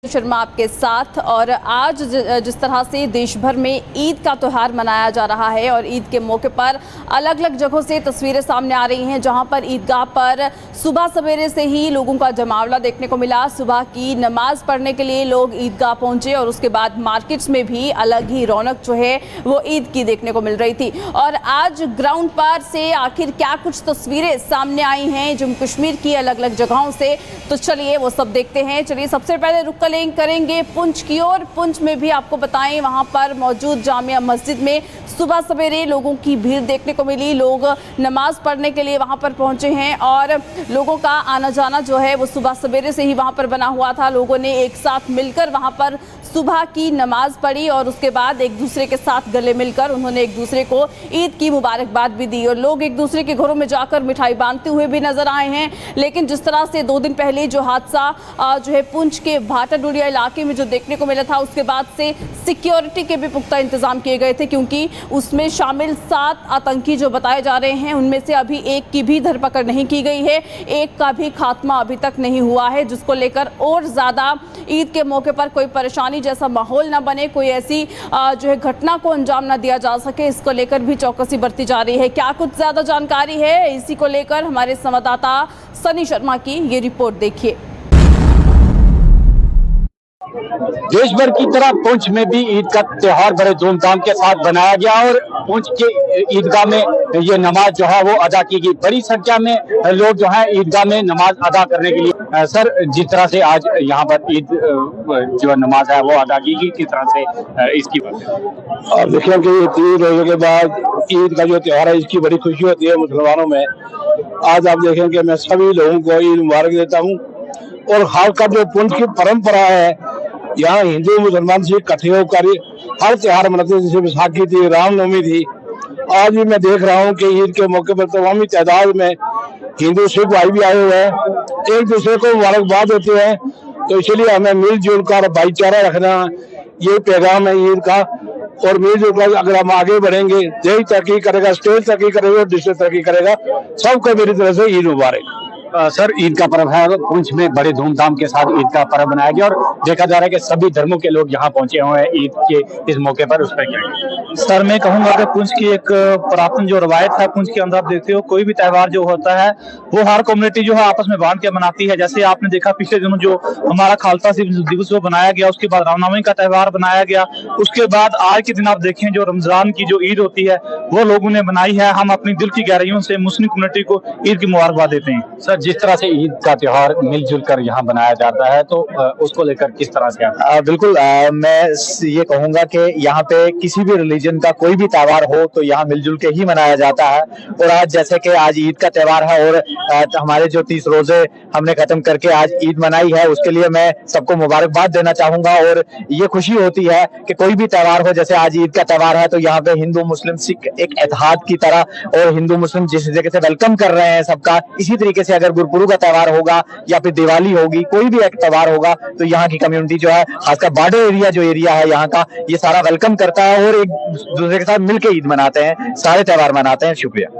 शर्मा आपके साथ। और आज जिस तरह से देश भर में ईद का त्यौहार मनाया जा रहा है और ईद के मौके पर अलग अलग जगहों से तस्वीरें सामने आ रही हैं, जहां पर ईदगाह पर सुबह सवेरे से ही लोगों का जमावड़ा देखने को मिला। सुबह की नमाज पढ़ने के लिए लोग ईदगाह पहुंचे और उसके बाद मार्केट्स में भी अलग ही रौनक जो है वो ईद की देखने को मिल रही थी। और आज ग्राउंड पर से आखिर क्या कुछ तस्वीरें सामने आई हैं जम्मू कश्मीर की अलग अलग जगहों से, तो चलिए वो सब देखते हैं। चलिए सबसे पहले रुक करेंगे पुंछ की ओर। पुंछ में भी आपको बताएं, वहां पर मौजूद जामिया मस्जिद में सुबह सवेरे लोगों की भीड़ देखने को मिली। लोग नमाज पढ़ने के लिए वहां पर पहुंचे हैं और लोगों का आना जाना जो है वो सुबह सवेरे से ही वहां पर बना हुआ था। लोगों ने एक साथ मिलकर वहां पर सुबह की नमाज पढ़ी और उसके बाद एक दूसरे के साथ गले मिलकर उन्होंने एक दूसरे को ईद की मुबारकबाद भी दी। और लोग एक दूसरे के घरों में जाकर मिठाई बांटते हुए भी नजर आए हैं। लेकिन जिस तरह से 2 दिन पहले जो हादसा जो है पुंछ के भाटाडोरिया इलाके में जो देखने को मिला था, उसके बाद से सिक्योरिटी के भी पुख्ता इंतजाम किए गए थे, क्योंकि उसमें शामिल 7 आतंकी जो बताए जा रहे हैं उनमें से अभी एक की भी धरपकड़ नहीं की गई है, एक का भी खात्मा अभी तक नहीं हुआ है, जिसको लेकर और ज्यादा ईद के मौके पर कोई परेशानी जैसा माहौल ना बने, कोई ऐसी जो है घटना को अंजाम ना दिया जा सके, इसको लेकर भी चौकसी बरती जा रही है। क्या कुछ ज्यादा जानकारी है इसी को लेकर, हमारे संवाददाता सनी शर्मा की ये रिपोर्ट देखिए। देश भर की तरह पुंछ में भी ईद का त्योहार बड़े धूमधाम के साथ बनाया गया और पुंछ के ईदगाह में ये नमाज जो है वो अदा की गई। बड़ी संख्या में लोग जो है ईदगाह में नमाज अदा करने के लिए सर, जिस तरह से आज यहाँ पर ईद जो नमाज है वो अदा की गई, किस तरह से इसकी और देखिए कि 3 रोजों के बाद ईद का जो त्योहार है इसकी बड़ी खुशी होती है मुसलमानों में। आज आप देखें कि मैं सभी लोगों को ईद मुबारक देता हूँ। और हाल का जो पुंछ की परंपरा है, यहाँ हिंदू मुसलमान से इकट्ठे होकर हर त्योहार मनाते हैं। जैसे विसाखी थी, रामनवमी थी, आज भी मैं देख रहा हूँ कि ईद के मौके पर तमामी तादाद में हिंदू सिख भाई भी आए हुए हैं, एक दूसरे को मुबारकबाद देते हैं। तो इसलिए हमें मिलजुल कर भाईचारा रखना, ये पैगाम है ईद का। और मिलजुल कर अगर हम आगे बढ़ेंगे, देश तरक्की करेगा, स्टेट तरक्की करेगा और डिस्ट्रिक्ट तरक्की करेगा। सबको मेरी तरफ से ईद मुबारक। सर, ईद का पर्व है, पुंछ में बड़े धूमधाम के साथ ईद का पर्व मनाया गया और देखा जा रहा है कि सभी धर्मों के लोग यहाँ पहुंचे हुए हैं ईद के इस मौके पर। उस पर क्या सर, मैं कहूंगा कि पुंछ की एक पुरातन जो रवायत है, पुंछ के अंदर आप देखते हो कोई भी त्योहार जो होता है वो हर कम्युनिटी जो है आपस में बांध के मनाती है। जैसे आपने देखा पिछले दिनों जो हमारा खालसा दिवस वो बनाया गया, उसके बाद रामनवमी का त्योहार बनाया गया, उसके बाद आज के दिन आप देखें जो रमजान की जो ईद होती है वो लोगों ने बनाई है। हम अपनी दिल की गहराइयों से मुस्लिम कम्युनिटी को ईद की मुबारकबाद देते हैं। सर, जिस तरह से ईद का त्योहार मिलजुल कर यहाँ बनाया जाता है, तो उसको लेकर किस तरह से बिल्कुल मैं ये कहूंगा कि यहाँ पे किसी भी रिलीजन का कोई भी त्योहार हो तो यहाँ मिलजुल के ही मनाया जाता है। और आज जैसे कि आज ईद का त्योहार है और हमारे जो 30 रोजे हमने खत्म करके आज ईद मनाई है, उसके लिए मैं सबको मुबारकबाद देना चाहूंगा। और ये खुशी होती है कि कोई भी त्योहार हो, जैसे आज ईद का त्योहार है तो यहाँ पे हिंदू मुस्लिम सिख एक इत्तेहाद की तरह और हिंदू मुस्लिम जिस जगह से वेलकम कर रहे हैं सबका, इसी तरीके से अगर गुरपुरब का त्योहार होगा या फिर दिवाली होगी, कोई भी एक त्योहार होगा तो यहाँ की कम्युनिटी जो है, खासकर बॉर्डर एरिया जो एरिया है यहाँ का, ये सारा वेलकम करता है और एक दूसरे के साथ मिलकर ईद मनाते हैं, सारे त्योहार मनाते हैं। शुक्रिया।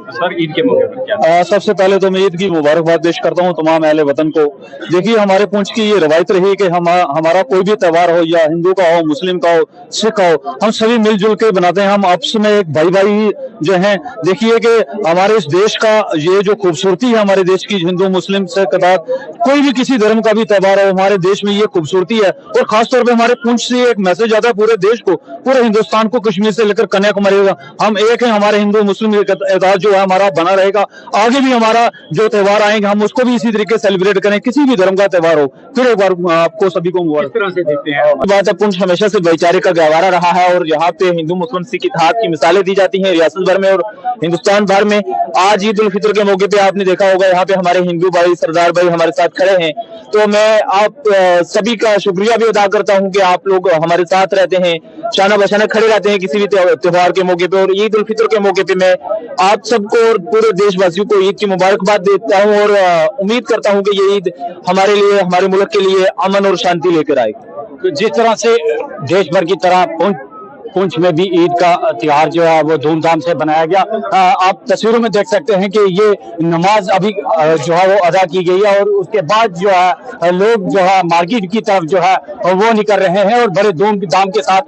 सर, ईद के मौके पर क्या सबसे पहले तो मैं ईद की मुबारकबाद पेश करता हूँ तमाम अहले वतन को। देखिए, हमारे पुंछ की ये रवायत रही कि हमारा कोई भी त्योहार हो, या हिंदू का हो, मुस्लिम का हो, सिख का हो, हम सभी मिलजुल के बनाते हैं। हम आपस में एक भाई भाई जो हैं। देखिए कि हमारे इस देश का ये जो खूबसूरती है, हमारे देश की हिंदू मुस्लिम से कदार कोई भी किसी धर्म का भी त्योहार हो, हमारे देश में ये खूबसूरती है। और खासतौर पर हमारे पुंछ से एक मैसेज आता है पूरे देश को, पूरे हिंदुस्तान को, कश्मीर से लेकर कन्याकुमारी, हम एक है। हमारे हिंदू मुस्लिम एतवार जो है हमारा बना रहेगा, आगे भी हमारा जो त्योहार आएंगे हम उसको भी इसी तरीके से सेलिब्रेट करें, किसी भी धर्म का त्योहार हो। फिर एक बार आपको सभी को मुबारक। तरह से देखते हैं बात है, पुंछ हमेशा से भाईचारे का गहवारा रहा है और यहाँ पे हिंदू मुस्लिम सिख इत्तेहाद की मिसालें दी जाती हैं रियासत भर में और हिंदुस्तान भर में। आज ईद उल फितर के मौके पे आपने देखा होगा यहाँ पे हमारे हिंदू भाई, सरदार भाई हमारे साथ खड़े हैं। तो मैं आप सभी का शुक्रिया भी अदा करता हूँ कि आप लोग हमारे साथ रहते हैं, शाना बशाना खड़े रहते हैं किसी भी त्योहार के मौके पे। और ईद उल फितर के मौके पे मैं आप सबको और पूरे देशवासियों को ईद की मुबारकबाद देता हूँ और उम्मीद करता हूँ कि ये ईद हमारे लिए, हमारे मुल्क के लिए अमन और शांति लेकर आएगी। तो जिस तरह से देश भर की तरह पुंछ पुंछ में भी ईद का त्योहार जो है वो धूमधाम से बनाया गया। आप तस्वीरों में देख सकते हैं कि ये नमाज अभी जो है वो अदा की गई है और उसके बाद जो है लोग जो है मार्केट की तरफ जो है वो निकल रहे हैं और बड़े धूमधाम के साथ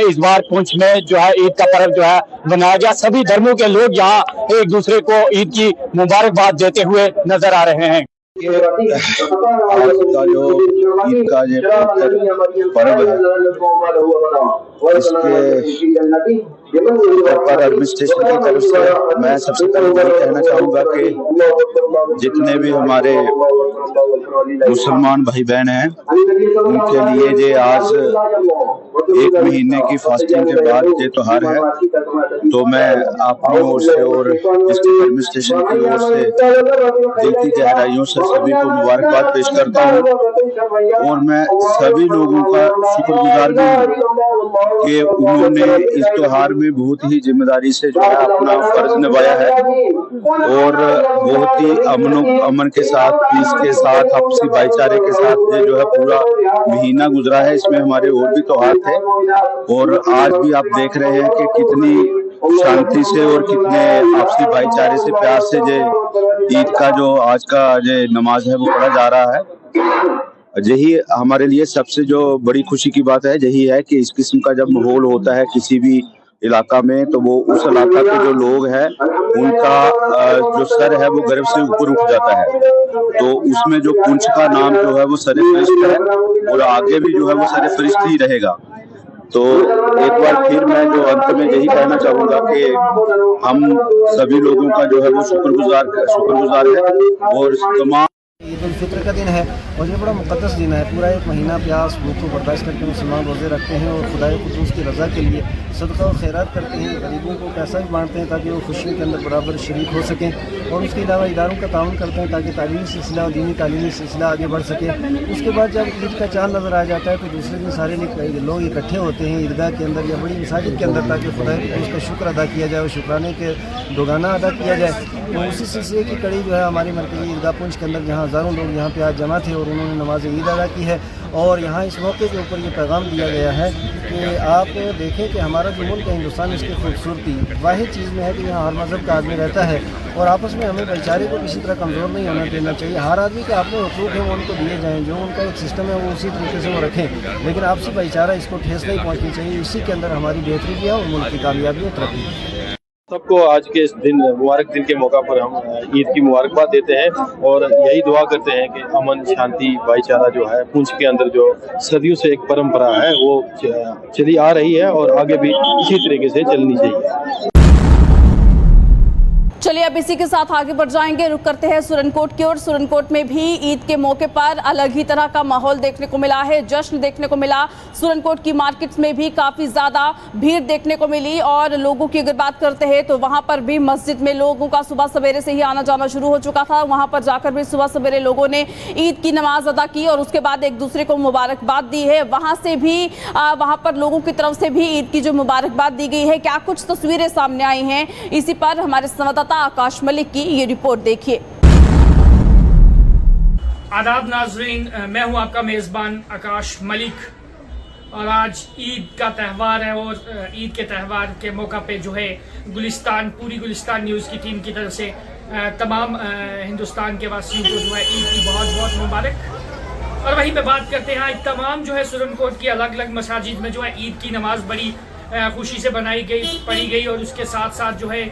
इस बार पुंछ में जो है ईद का पर्व जो है बनाया गया। सभी धर्मों के लोग यहाँ एक दूसरे को ईद की मुबारकबाद देते हुए नजर आ रहे हैं। आज का जो ईद का ये पर्व है, इसके पर एडमिनिस्ट्रेशन की तरफ से मैं सबसे पहले यही कहना चाहूँगा कि जितने भी हमारे मुसलमान भाई बहन हैं उनके लिए ये आज 1 महीने की फास्टिंग के बाद ये त्योहार है, तो मैं अपनी ओर से और डिस्ट्रिक्ट एडमिनिस्ट्रेशन की ओर से दिल की गहराइयों से सभी को मुबारकबाद पेश करता हूँ और मैं सभी लोगों का शुक्रगुजार भी हूँ कि उन्होंने इस त्योहार में बहुत ही जिम्मेदारी से जो है अपना फर्ज निभाया है और बहुत ही अमन के साथ, पीस के साथ, आपसी भाईचारे के साथ ये जो है पूरा महीना गुजरा है। इसमें हमारे और भी त्योहार थे और आज भी आप देख रहे हैं कि कितनी शांति से और कितने आपसी भाईचारे से, प्यार से ये ईद का जो आज का ये नमाज है वो पढ़ा जा रहा है। यही हमारे लिए सबसे जो बड़ी खुशी की बात है यही है कि इस किस्म का जब माहौल होता है किसी भी इलाका में तो वो उस इलाका के जो लोग हैं उनका जो सर है वो गर्व से ऊपर उठ जाता है। तो उसमें जो पुंछ का नाम जो है वो सर-ए-फरिश्त है और आगे भी जो है वो सर-ए-फरिश्त ही रहेगा। तो एक बार फिर मैं जो अंत में यही कहना चाहूँगा कि हम सभी लोगों का जो है वो शुक्रगुजार है और तमाम ईद उल फित्र का दिन है और ये बड़ा मुक़द्दस दिन है। पूरा 1 महीना प्यास भूख को बर्दाश्त करके मुसलमान रोज़े रखते हैं और खुदाए कुदूस की रज़ा के लिए सदका और खैरात करते हैं, गरीबों को पैसा भी बांटते हैं ताकि वो खुशियों के अंदर बराबर शरीक हो सकें और उसके अलावा इदारों का ताउन करते हैं ताकि तालीमी सिलसिला और दीनी तालीमी सिलसिला आगे बढ़ सके। उसके बाद जब ईद का चाँद नज़र आ जाता है तो दूसरे दिन सारे लोग इकट्ठे होते हैं ईदगाह के अंदर या बड़ी मसाजिद के अंदर ताकि खुदाए कुदूस का शुक्र अदा किया जाए और शुक्राने के दोगाना अदा किया जाए। तो उसी सिलसिले की कड़ी जो है हमारी मरकज़ी ईदगाह पुंछ के अंदर जहाँ हज़ारों लोग यहाँ पे आज जमा थे और उन्होंने नमाज ईद अदा की है और यहाँ इस मौके के ऊपर ये पैगाम दिया गया है कि आप देखें कि हमारा जो मुल्क है हिंदुस्तान, इसकी खूबसूरती वाहिद चीज़ में है कि यहाँ हर मज़हब का आदमी रहता है और आपस में हमें भाईचारे को किसी तरह कमज़ोर नहीं होना देना चाहिए। हर आदमी के अपने हुकूक हैं वो उनको दिए जाएँ, जो उनका एक सिस्टम है वो उसी तरीके से वो रखें, लेकिन आपसी भाईचारा इसको ठेस नहीं पहुँचनी चाहिए। इसी के अंदर हमारी बेहतरी भी है और मुल्क की कामयाबी और तरक्की है। सबको आज के इस दिन मुबारक दिन के मौका पर हम ईद की मुबारकबाद देते हैं और यही दुआ करते हैं कि अमन, शांति, भाईचारा जो है पुंछ के अंदर जो सदियों से एक परंपरा है वो चली आ रही है और आगे भी इसी तरीके से चलनी चाहिए। चलिए अब इसी के साथ आगे बढ़ जाएंगे, रुक करते हैं सुरनकोट की ओर। सुरनकोट में भी ईद के मौके पर अलग ही तरह का माहौल देखने को मिला है, जश्न देखने को मिला। सुरनकोट की मार्केट्स में भी काफ़ी ज़्यादा भीड़ देखने को मिली और लोगों की अगर बात करते हैं तो वहाँ पर भी मस्जिद में लोगों का सुबह सवेरे से ही आना जाना शुरू हो चुका था। वहाँ पर जाकर भी सुबह सवेरे लोगों ने ईद की नमाज अदा की और उसके बाद एक दूसरे को मुबारकबाद दी है। वहाँ से भी वहाँ पर लोगों की तरफ से भी ईद की जो मुबारकबाद दी गई है, क्या कुछ तस्वीरें सामने आई हैं, इसी पर हमारे संवाददाता आकाश मलिक की ये रिपोर्ट देखिए। आदाब नाजरीन, मैं हूं आपका मेज़बान आकाश मलिक और आज ईद का त्यौहार है और ईद के त्यौहार के मौका पे जो है पूरी गुलिस्तान न्यूज़ की टीम की तरफ से तमाम हिंदुस्तान के वासियों को जो है ईद की बहुत बहुत मुबारक। और वहीं पे बात करते हैं तमाम जो है सुरनकोट की अलग अलग मसाजिद में जो है ईद की नमाज बड़ी खुशी से पढ़ी गई और उसके साथ साथ जो है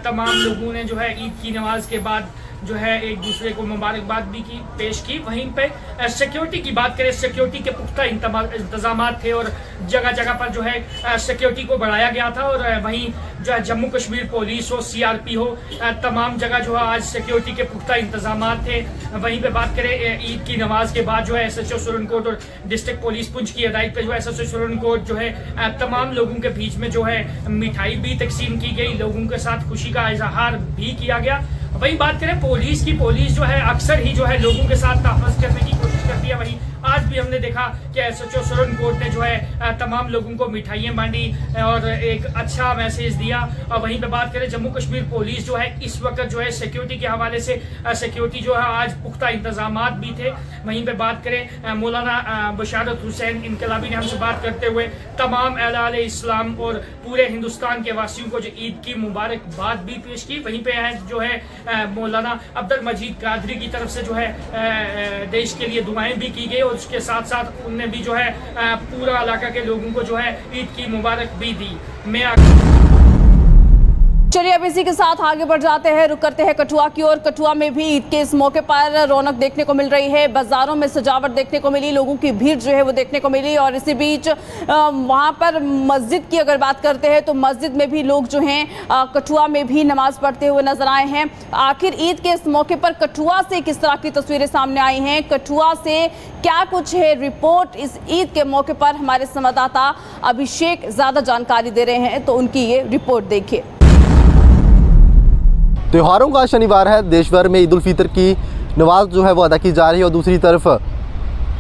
तमाम लोगों ने जो है ईद की नमाज के बाद जो है एक दूसरे को मुबारकबाद भी पेश की। वहीं पे सिक्योरिटी की बात करें, सिक्योरिटी के पुख्ता इंतजाम थे और जगह जगह पर जो है सिक्योरिटी को बढ़ाया गया था और वहीं जो है जम्मू कश्मीर पुलिस हो, CRP हो, तमाम जगह जो है आज सिक्योरिटी के पुख्ता इंतजाम थे। वहीं पे बात करें ईद की नमाज के बाद जो है SHO सुरनकोट और डिस्ट्रिक्ट पुलिस पुंछ की हिदायत पे जो है SHO सुरनकोट जो है तमाम लोगों के बीच में जो है मिठाई भी तकसीम की गई, लोगों के साथ खुशी का इजहार भी किया गया। वही बात करें पुलिस की, पुलिस जो है अक्सर ही जो है लोगों के साथ तहफ़्फ़ुज़ करने की कोशिश करती है। वही आज भी हमने देखा कि एसएचओ सुरन कोट ने जो है तमाम लोगों को मिठाइयाँ बांटी और एक अच्छा मैसेज दिया। और वहीं पे बात करें जम्मू कश्मीर पुलिस जो है इस वक्त जो है सिक्योरिटी के हवाले से सिक्योरिटी जो है आज पुख्ता इंतजामात भी थे। वहीं पे बात करें मौलाना बशारत हुसैन इनकलाबी ने हमसे बात करते हुए तमाम अहले इस्लाम और पूरे हिंदुस्तान के वासियों को जो ईद की मुबारकबाद भी पेश की। वहीं पे जो है मौलाना अब्दुल मजीद कादरी की तरफ से जो है देश के लिए दुआएं भी की गई और उसके साथ साथ उनने भी जो है पूरा इलाका के लोगों को जो है ईद की मुबारक भी दी। चलिए अब इसी के साथ आगे बढ़ जाते हैं, रुक करते हैं कठुआ की ओर। कठुआ में भी ईद के इस मौके पर रौनक देखने को मिल रही है, बाजारों में सजावट देखने को मिली, लोगों की भीड़ जो है वो देखने को मिली। और इसी बीच वहां पर मस्जिद की अगर बात करते हैं तो मस्जिद में भी लोग जो हैं कठुआ में भी नमाज पढ़ते हुए नजर आए हैं। आखिर ईद के इस मौके पर कठुआ से किस तरह की तस्वीरें सामने आई हैं, कठुआ से क्या कुछ है रिपोर्ट इस ईद के मौके पर, हमारे संवाददाता अभिषेक ज्यादा जानकारी दे रहे हैं, तो उनकी ये रिपोर्ट देखिए। त्योहारों का शनिवार है, देश भर में ईद उल फितर की नमाज जो है वो अदा की जा रही है और दूसरी तरफ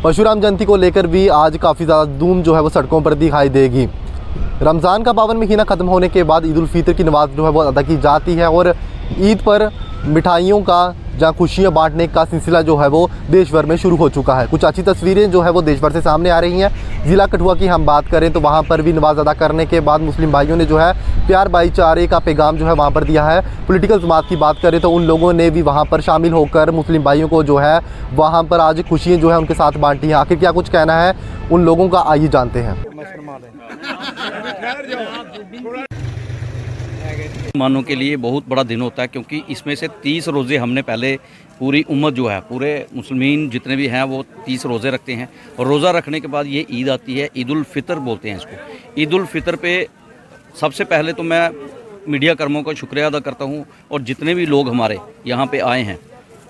परशुराम जयंती को लेकर भी आज काफ़ी ज़्यादा धूम जो है वो सड़कों पर दिखाई देगी। रमज़ान का पावन महीना ख़त्म होने के बाद ईद उल फितर की नमाज जो है वो अदा की जाती है और ईद पर मिठाइयों का जहाँ खुशियाँ बांटने का सिलसिला जो है वो देश भर में शुरू हो चुका है। कुछ अच्छी तस्वीरें जो है वो देश भर से सामने आ रही हैं। ज़िला कठुआ की हम बात करें तो वहाँ पर भी नमाज अदा करने के बाद मुस्लिम भाइयों ने जो है प्यार भाईचारे का पैगाम जो है वहाँ पर दिया है। पॉलिटिकल जमात की बात करें तो उन लोगों ने भी वहाँ पर शामिल होकर मुस्लिम भाइयों को जो है वहाँ पर आज खुशियाँ जो है उनके साथ बांटी हैं। आखिर क्या कुछ कहना है उन लोगों का, आइए जानते हैं। मुसलमानों के लिए बहुत बड़ा दिन होता है क्योंकि इसमें से 30 रोज़े हमने पहले पूरी उम्मत जो है पूरे मुसलमान जितने भी हैं वो 30 रोज़े रखते हैं और रोज़ा रखने के बाद ये ईद आती है, ईद उल फितर बोलते हैं इसको। ईद उल फितर पे सबसे पहले तो मैं मीडिया कर्मों का शुक्रिया अदा करता हूँ और जितने भी लोग हमारे यहाँ पे आए हैं,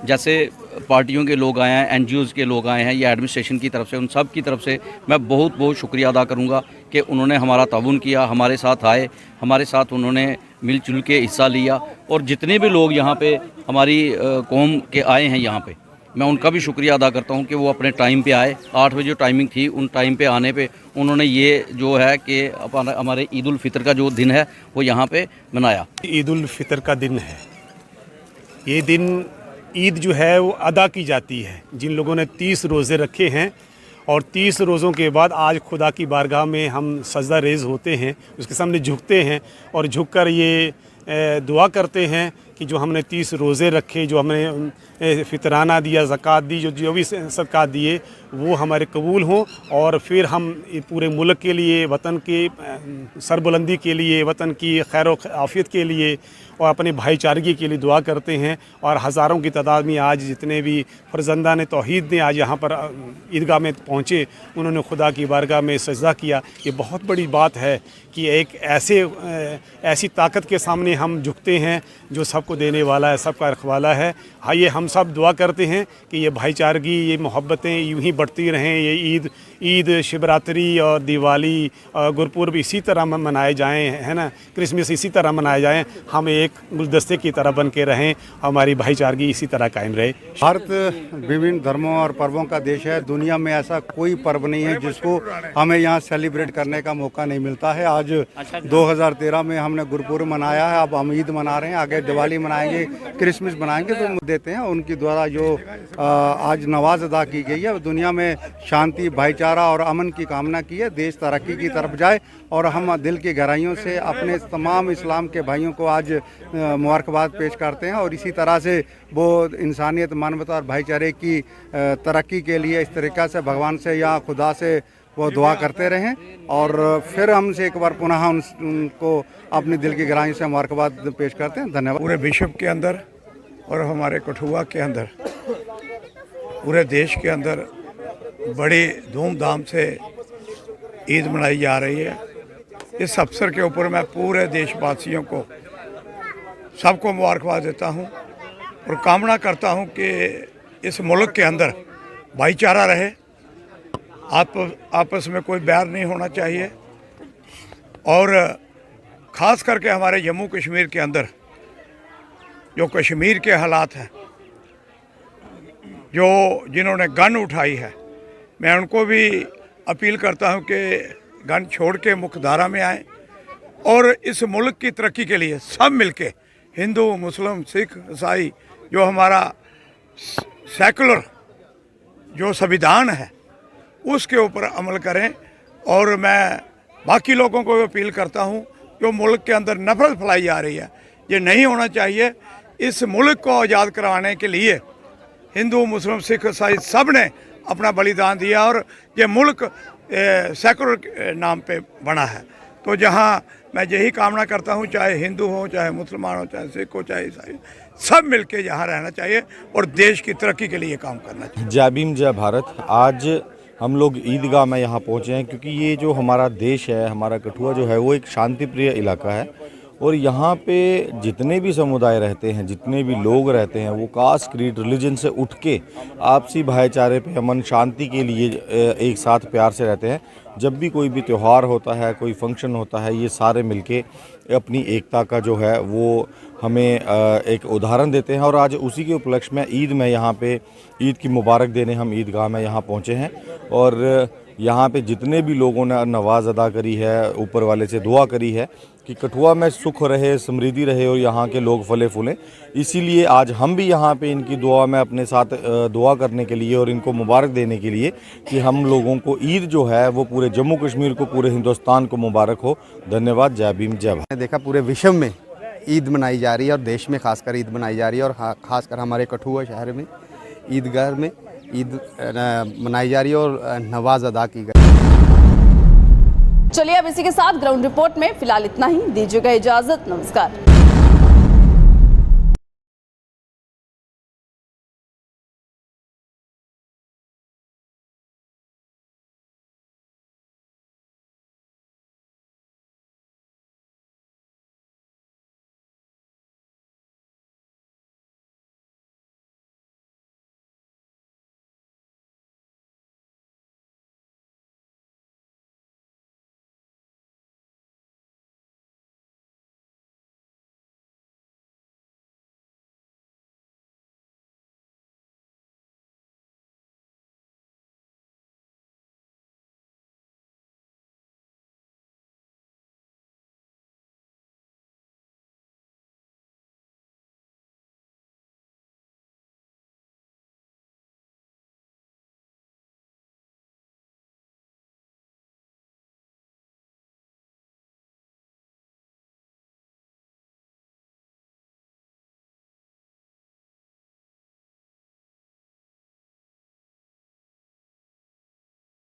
जैसे पार्टियों के लोग आए हैं, NGOs के लोग आए हैं या एडमिनिस्ट्रेशन की तरफ से, उन सब की तरफ से मैं बहुत बहुत शुक्रिया अदा करूँगा कि उन्होंने हमारा ताउन किया, हमारे साथ आए, हमारे साथ उन्होंने मिलजुल के हिस्सा लिया। और जितने भी लोग यहाँ पे हमारी कौम के आए हैं यहाँ पे, मैं उनका भी शुक्रिया अदा करता हूँ कि वो अपने टाइम पे आए। 8 बजे जो टाइमिंग थी उन टाइम पे आने पे उन्होंने ये जो है कि हमारे ईद उल फितर का जो दिन है वो यहाँ पे मनाया। ईद उल फितर का दिन है, ये दिन ईद जो है वो अदा की जाती है। जिन लोगों ने 30 रोज़े रखे हैं और 30 रोज़ों के बाद आज खुदा की बारगाह में हम सजदा रेज़ होते हैं, उसके सामने झुकते हैं और झुककर ये दुआ करते हैं कि जो हमने 30 रोज़े रखे, जो हमने फितराना दिया, ज़कात दी, जो भी सदक़ात दिए वो हमारे कबूल हों और फिर हम पूरे मुल्क के लिए, वतन की सरबुलंदी के लिए, वतन की खैर आफ़ियत के लिए और अपने भाईचारगी के लिए दुआ करते हैं। और हज़ारों की तादाद में आज जितने भी फर्जंदान तौहीद ने आज यहाँ पर ईदगाह में पहुँचे, उन्होंने खुदा की बारगाह में सजदा किया। ये बहुत बड़ी बात है कि एक ऐसी ताकत के सामने हम झुकते हैं जो सबको देने वाला है, सबका रखवाला है। हाँ, ये हम सब दुआ करते हैं कि ये भाईचारगी, ये मोहब्बतें यूँ ही बढ़ती रहें। ये ईद शिवरात्रि और दिवाली और गुरपुरब इसी तरह मनाए जाएँ, है ना, क्रिसमस इसी तरह मनाए जाएँ। हम एक गुलदस्ते की तरह बन के रहें, हमारी भाईचारगी इसी तरह कायम रहे। भारत विभिन्न धर्मों और पर्वों का देश है। दुनिया में ऐसा कोई पर्व नहीं है जिसको हमें यहाँ सेलिब्रेट करने का मौका नहीं मिलता है। आज 2013 में हमने गुरपुरब मनाया है, अब हम ईद मना रहे हैं, आगे दिवाली मनाएंगे, क्रिसमस मनाएंगे। तो देते हैं उनके द्वारा जो आज नमाज अदा की गई है, दुनिया में शांति, भाईचारा और अमन की कामना की है, देश तरक्की की तरफ जाए। और हम दिल की गहराइयों से अपने तमाम इस्लाम के भाइयों को आज मुबारकबाद पेश करते हैं और इसी तरह से वो इंसानियत, मानवता और भाईचारे की तरक्की के लिए इस तरीक़ा से भगवान से या खुदा से वो दुआ करते रहें। और फिर हमसे एक बार पुनः उनको अपने दिल की गहराइयों से मुबारकबाद पेश करते हैं। धन्यवाद। पूरे विश्व के अंदर और हमारे कठुआ के अंदर, पूरे देश के अंदर बड़ी धूमधाम से ईद मनाई जा रही है। इस अवसर के ऊपर मैं पूरे देशवासियों को, सबको मुबारकबाद देता हूं और कामना करता हूं कि इस मुल्क के अंदर भाईचारा रहे, आपस में कोई बैर नहीं होना चाहिए। और ख़ास करके हमारे जम्मू कश्मीर के अंदर जो कश्मीर के हालात हैं, जो जिन्होंने गन उठाई है, मैं उनको भी अपील करता हूं कि गन छोड़ के मुख्यधारा में आएँ और इस मुल्क की तरक्की के लिए सब मिलके, हिंदू, मुस्लिम, सिख, ईसाई, जो हमारा सेकुलर जो संविधान है उसके ऊपर अमल करें। और मैं बाकी लोगों को भी अपील करता हूं, जो मुल्क के अंदर नफरत फैलाई जा रही है, ये नहीं होना चाहिए। इस मुल्क को आज़ाद करवाने के लिए हिंदू, मुस्लिम, सिख, ईसाई सब ने अपना बलिदान दिया और ये मुल्क सेकुलर नाम पे बना है। तो जहां मैं यही कामना करता हूं, चाहे हिंदू हो, चाहे मुसलमान हो, चाहे सिख हो, चाहे ईसाई, सब मिलके यहाँ रहना चाहिए और देश की तरक्की के लिए काम करना चाहिए। जय भीम, जय भारत। आज हम लोग ईदगाह में यहाँ पहुँचे हैं क्योंकि ये जो हमारा देश है, हमारा कठुआ जो है वो एक शांति प्रिय इलाका है और यहाँ पे जितने भी समुदाय रहते हैं, जितने भी लोग रहते हैं, वो कास्ट, क्रीड, रिलीजन से उठ के आपसी भाईचारे पे, अमन शांति के लिए एक साथ प्यार से रहते हैं। जब भी कोई भी त्यौहार होता है, कोई फंक्शन होता है, ये सारे मिलके अपनी एकता का जो है वो हमें एक उदाहरण देते हैं। और आज उसी के उपलक्ष्य में ईद में यहाँ पे ईद की मुबारक देने हम ईदगाह में यहाँ पहुँचे हैं और यहाँ पे जितने भी लोगों ने नमाज अदा करी है, ऊपर वाले से दुआ करी है कि कठुआ में सुख रहे, समृद्धि रहे और यहाँ के लोग फले फूलें। इसीलिए आज हम भी यहाँ पे इनकी दुआ में अपने साथ दुआ करने के लिए और इनको मुबारक देने के लिए कि हम लोगों को ईद जो है वो पूरे जम्मू कश्मीर को, पूरे हिंदुस्तान को मुबारक हो। धन्यवाद। जय भीम, जय भारत। देखा पूरे विश्व में ईद मनाई जा रही है और देश में खासकर ईद मनाई जा रही है और खासकर हमारे कठुआ शहर में ईदगाह में ईद मनाई जा रही है और नमाज अदा की गई। चलिए अब इसी के साथ ग्राउंड रिपोर्ट में फिलहाल इतना ही। दीजिएगा इजाजत। नमस्कार।